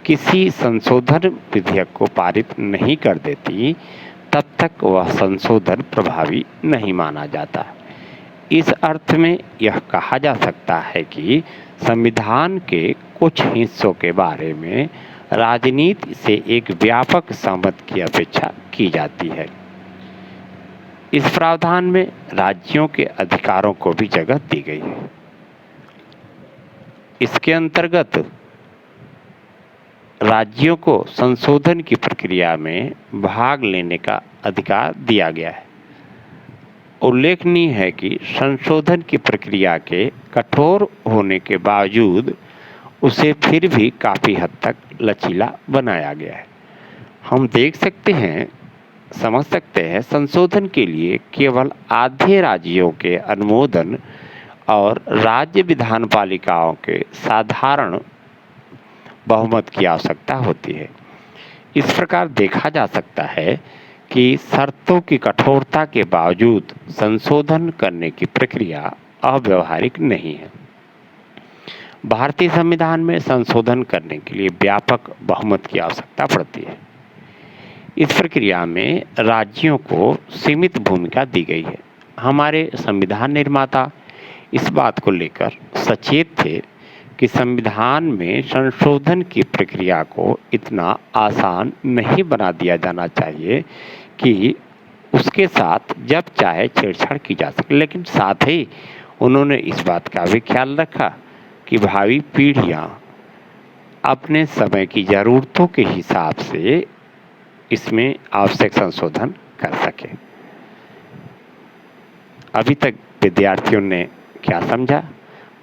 Speaker 1: किसी संशोधन विधेयक को पारित नहीं कर देती, तब तक वह संशोधन प्रभावी नहीं माना जाता। इस अर्थ में यह कहा जा सकता है कि संविधान के कुछ हिस्सों के बारे में राजनीति से एक व्यापक सहमति की अपेक्षा की जाती है। इस प्रावधान में राज्यों के अधिकारों को भी जगह दी गई है। इसके अंतर्गत राज्यों को संशोधन की प्रक्रिया में भाग लेने का अधिकार दिया गया है। उल्लेखनीय है कि संशोधन की प्रक्रिया के कठोर होने के बावजूद उसे फिर भी काफ़ी हद तक लचीला बनाया गया है। हम देख सकते हैं, समझ सकते हैं, संशोधन के लिए केवल आधे राज्यों के अनुमोदन और राज्य विधान पालिकाओं के साधारण बहुमत की आवश्यकता होती है। इस प्रकार देखा जा सकता है कि शर्तों की कठोरता के बावजूद संशोधन करने की प्रक्रिया अव्यावहारिक नहीं है। भारतीय संविधान में संशोधन करने के लिए व्यापक बहुमत की आवश्यकता पड़ती है। इस प्रक्रिया में राज्यों को सीमित भूमिका दी गई है। हमारे संविधान निर्माता इस बात को लेकर सचेत थे कि संविधान में संशोधन की प्रक्रिया को इतना आसान नहीं बना दिया जाना चाहिए कि उसके साथ जब चाहे छेड़छाड़ की जा सके, लेकिन साथ ही उन्होंने इस बात का भी ख्याल रखा कि भावी पीढ़ियां अपने समय की ज़रूरतों के हिसाब से इसमें आवश्यक संशोधन कर सके। अभी तक विद्यार्थियों ने क्या समझा?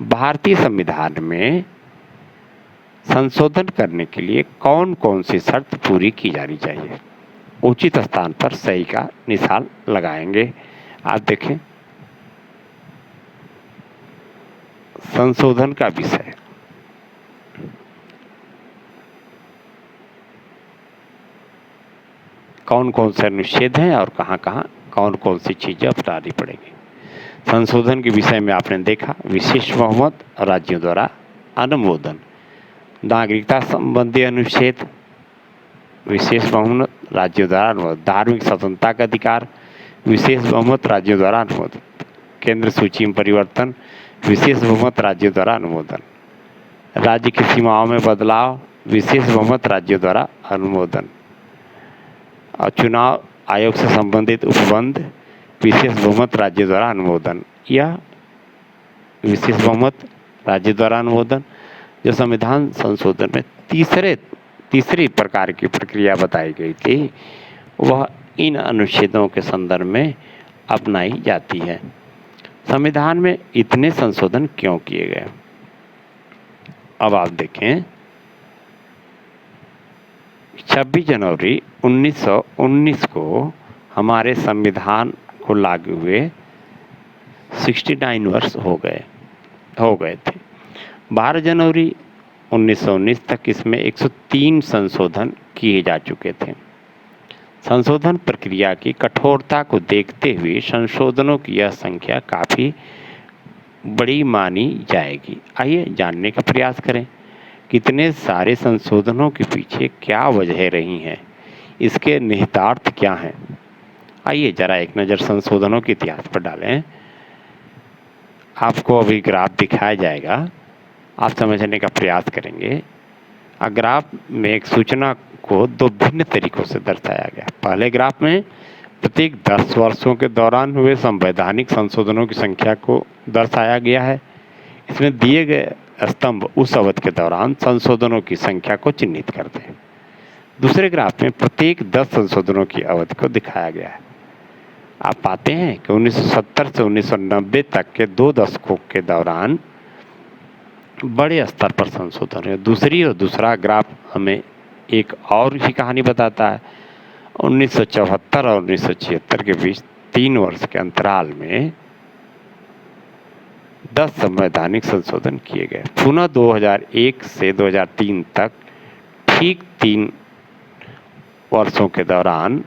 Speaker 1: भारतीय संविधान में संशोधन करने के लिए कौन कौन सी शर्त पूरी की जानी चाहिए। उचित स्थान पर सही का निशान लगाएंगे। आप देखें, संशोधन का विषय कौन कौन से अनुच्छेद हैं और कहाँ कहाँ कौन कौन सी चीज़ें अपनानी पड़ेगी। संशोधन के विषय में आपने देखा विशेष बहुमत और राज्यों द्वारा अनुमोदन, नागरिकता संबंधी अनुच्छेद, विशेष बहुमत राज्यों द्वारा अनुमोदन, धार्मिक स्वतंत्रता का अधिकार, विशेष बहुमत राज्यों द्वारा अनुमोदन, केंद्र सूची में परिवर्तन, विशेष बहुमत राज्यों द्वारा अनुमोदन, राज्य की सीमाओं में बदलाव, विशेष बहुमत राज्यों द्वारा अनुमोदन, और चुनाव आयोग से संबंधित उपबंध, विशेष बहुमत राज्य द्वारा अनुमोदन या विशेष बहुमत राज्य द्वारा अनुमोदन। जो संविधान संशोधन में तीसरी प्रकार की प्रक्रिया बताई गई थी, वह इन अनुच्छेदों के संदर्भ में अपनाई जाती है। संविधान में इतने संशोधन क्यों किए गए? अब आप देखें, 26 जनवरी 1919 को हमारे संविधान को लागू हुए 69 वर्ष हो गए थे। 12 जनवरी 1919 तक इसमें 103 संशोधन किए जा चुके थे। संशोधन प्रक्रिया की कठोरता को देखते हुए संशोधनों की यह संख्या काफ़ी बड़ी मानी जाएगी। आइए जानने का प्रयास करें कितने सारे संशोधनों के पीछे क्या वजह रही हैं, इसके निहितार्थ क्या हैं। आइए जरा एक नज़र संशोधनों के इतिहास पर डालें। आपको अभी ग्राफ दिखाया जाएगा, आप समझने का प्रयास करेंगे। ग्राफ में एक सूचना को दो भिन्न तरीकों से दर्शाया गया। पहले ग्राफ में प्रत्येक 10 वर्षों के दौरान हुए संवैधानिक संशोधनों की संख्या को दर्शाया गया है। इसमें दिए गए स्तंभ उस अवधि के दौरान संशोधनों की संख्या को चिन्हित करते हैं। दूसरे ग्राफ में प्रत्येक 10 संशोधनों की अवधि को दिखाया गया है। आप पाते हैं कि 1970 से 1990 तक के 2 दशकों के दौरान बड़े स्तर पर संशोधन है। दूसरा ग्राफ हमें एक और ही कहानी बताता है। 1974 और 1976 के बीच 3 वर्ष के अंतराल में 10 संवैधानिक संशोधन किए गए। पुनः 2001 से 2003 तक ठीक 3 वर्षों के दौरान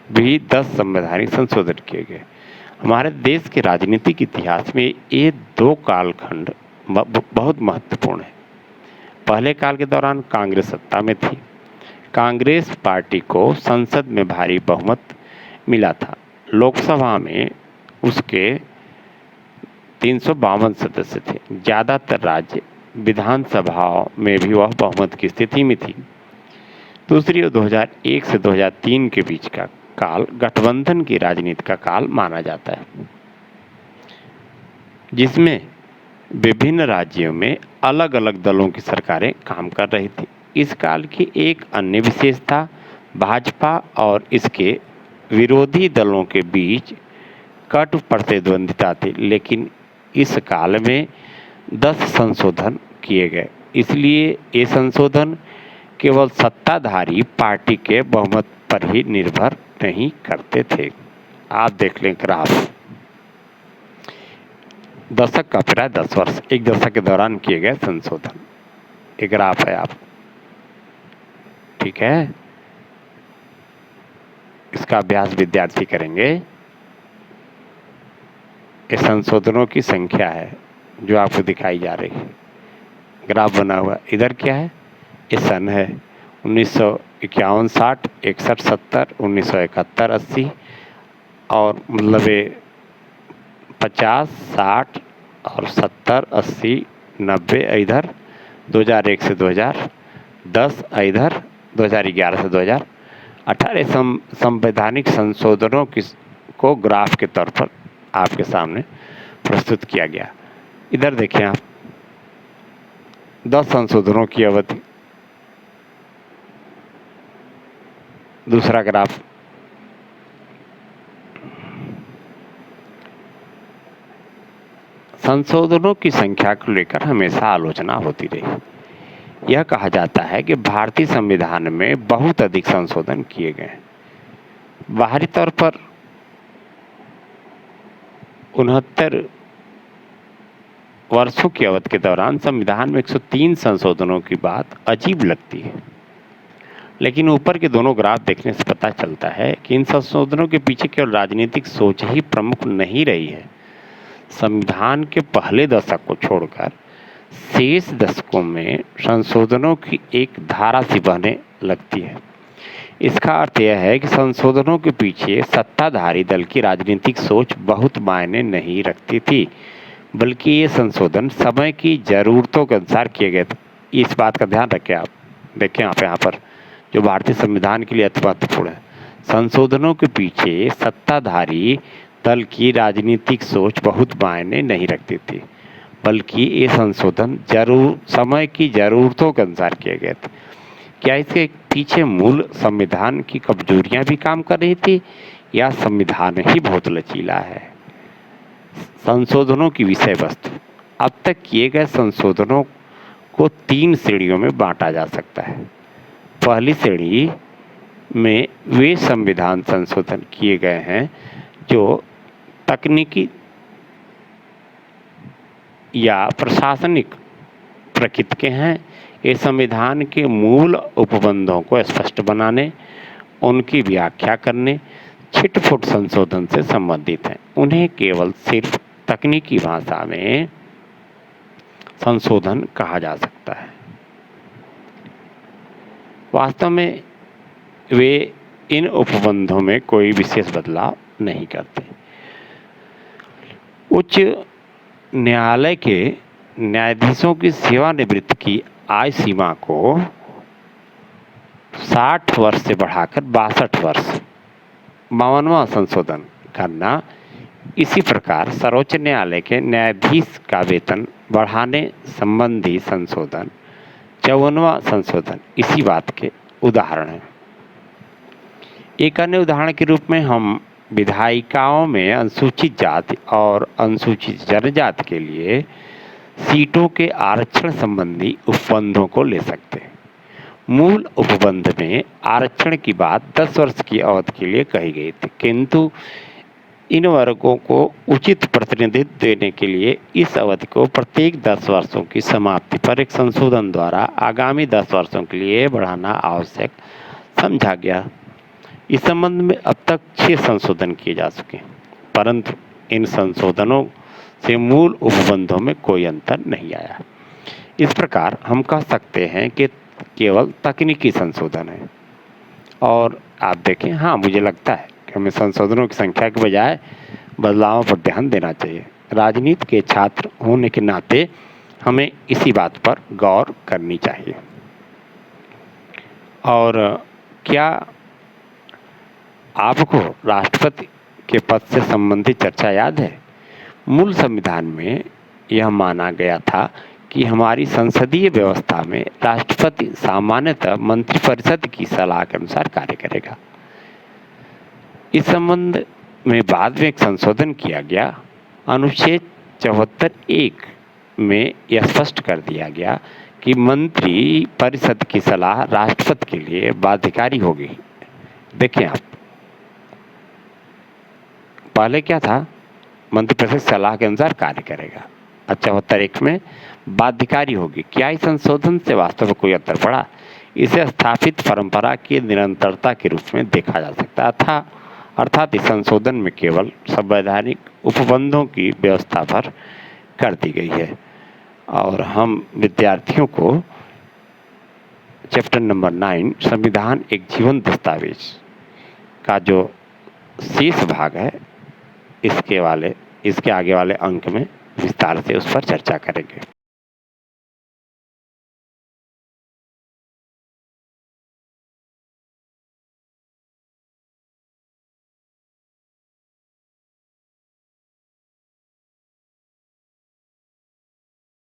Speaker 1: भी 10 संवैधानिक संशोधन किए गए। हमारे देश के राजनीतिक इतिहास में ये 2 कालखंड बहुत महत्वपूर्ण है। पहले काल के दौरान कांग्रेस सत्ता में थी। कांग्रेस पार्टी को संसद में भारी बहुमत मिला था। लोकसभा में उसके 352 सदस्य थे। ज़्यादातर राज्य विधानसभाओं में भी वह बहुमत की स्थिति में थी। दूसरी ओर 2001 से 2003 के बीच का काल गठबंधन की राजनीति का काल माना जाता है, जिसमें विभिन्न राज्यों में अलग अलग दलों की सरकारें काम कर रही थी। इस काल की एक अन्य विशेषता भाजपा और इसके विरोधी दलों के बीच कट प्रतिद्वंदिता थी, लेकिन इस काल में 10 संशोधन किए गए। इसलिए ये संशोधन केवल सत्ताधारी पार्टी के बहुमत पर ही निर्भर नहीं करते थे। आप देख लें ग्राफ, दशक का प्राय 10 वर्ष, एक दशक के दौरान किए गए संशोधन। एक ग्राफ है, आप ठीक है, इसका अभ्यास विद्यार्थी करेंगे। ये संशोधनों की संख्या है जो आपको दिखाई जा रही है। ग्राफ बना हुआ इधर क्या है, ये सन है 1951, 60, 61, 70, 1971, 80 और मतलब ये 50, 60 और 70, 80, 90 इधर, 2001 से 2010 इधर, 2011 से 2018 संवैधानिक संशोधनों को ग्राफ के तौर पर आपके सामने प्रस्तुत किया गया। इधर देखें आप, 10 संशोधनों की अवधि। दूसरा ग्राफ, संशोधनों की संख्या को लेकर हमेशा आलोचना होती रही। यह कहा जाता है कि भारतीय संविधान में बहुत अधिक संशोधन किए गए। बाहरी तौर पर 69 वर्षों की अवधि के दौरान संविधान में 103 संशोधनों की बात अजीब लगती है, लेकिन ऊपर के दोनों ग्राफ देखने से पता चलता है कि इन संशोधनों के पीछे केवल राजनीतिक सोच ही प्रमुख नहीं रही है। संविधान के पहले दशक को छोड़कर शेष दशकों में संशोधनों की एक धारा सी बहने लगती है। इसका अर्थ यह है कि संशोधनों के पीछे सत्ताधारी दल की राजनीतिक सोच बहुत मायने नहीं रखती थी, बल्कि ये संशोधन समय की ज़रूरतों के अनुसार किए गए थे। इस बात का ध्यान रखें आप। देखें आप यहाँ पर, जो भारतीय संविधान के लिए अति महत्वपूर्ण है, संशोधनों के पीछे सत्ताधारी दल की राजनीतिक सोच बहुत मायने नहीं रखती थी, बल्कि ये संशोधन समय की ज़रूरतों के अनुसार किए गए थे। क्या इसके पीछे मूल संविधान की कमजोरियां भी काम कर रही थी, या संविधान ही बहुत लचीला है? संशोधनों की विषय वस्तु। अब तक किए गए संशोधनों को 3 श्रेणियों में बांटा जा सकता है। पहली श्रेणी में वे संविधान संशोधन किए गए हैं जो तकनीकी या प्रशासनिक प्रकृति के हैं। ये संविधान के मूल उपबंधों को स्पष्ट बनाने, उनकी व्याख्या करने, छिटपुट संशोधन से संबंधित हैं। उन्हें केवल सिर्फ तकनीकी भाषा में संशोधन कहा जा सकता है। वास्तव में वे इन उपबंधों में कोई विशेष बदलाव नहीं करते। उच्च न्यायालय के न्यायाधीशों की सेवानिवृत्ति की आयु सीमा को 60 वर्ष से बढ़ाकर 62 वर्ष 52वां संशोधन करना। इसी प्रकार सर्वोच्च न्यायालय के न्यायाधीश का वेतन बढ़ाने संबंधी संशोधन 54वां संशोधन इसी बात के उदाहरण हैं। एक अन्य उदाहरण के रूप में हम विधायिकाओं में अनुसूचित जाति और अनुसूचित जनजाति के लिए सीटों के आरक्षण संबंधी उपबंधों को ले सकते हैं। मूल उपबंध में आरक्षण की बात 10 वर्ष की अवधि के लिए कही गई थी, किंतु इन वर्गों को उचित प्रतिनिधित्व देने के लिए इस अवधि को प्रत्येक 10 वर्षों की समाप्ति पर एक संशोधन द्वारा आगामी 10 वर्षों के लिए बढ़ाना आवश्यक समझा गया। इस संबंध में अब तक 6 संशोधन किए जा चुके हैं, परंतु इन संशोधनों से मूल उपबंधों में कोई अंतर नहीं आया। इस प्रकार हम कह सकते हैं कि केवल तकनीकी संशोधन है। और आप देखें, हाँ, मुझे लगता है कि हमें संशोधनों की संख्या के बजाय बदलावों पर ध्यान देना चाहिए। राजनीति के छात्र होने के नाते हमें इसी बात पर गौर करनी चाहिए। और क्या आपको राष्ट्रपति के पद से संबंधित चर्चा याद है? मूल संविधान में यह माना गया था कि हमारी संसदीय व्यवस्था में राष्ट्रपति सामान्यतः मंत्रिपरिषद की सलाह के अनुसार कार्य करेगा। इस संबंध में बाद में एक संशोधन किया गया। अनुच्छेद 74(1) में यह स्पष्ट कर दिया गया कि मंत्री परिषद की सलाह राष्ट्रपति के लिए बाध्यकारी होगी। देखें आप, पहले क्या था? मंत्रिपरिषद सलाह के अनुसार कार्य करेगा। 74(1) में बाध्यकारी होगी। क्या इस संशोधन से वास्तव में कोई अंतर पड़ा? इसे स्थापित परंपरा की निरंतरता के रूप में देखा जा सकता था। अर्थात इस संशोधन में केवल संवैधानिक उपबंधों की व्यवस्था पर कर दी गई है। और हम विद्यार्थियों को चैप्टर नंबर 9 संविधान एक जीवन दस्तावेज का जो शेष भाग है, इसके आगे वाले अंक में विस्तार से उस पर चर्चा करेंगे।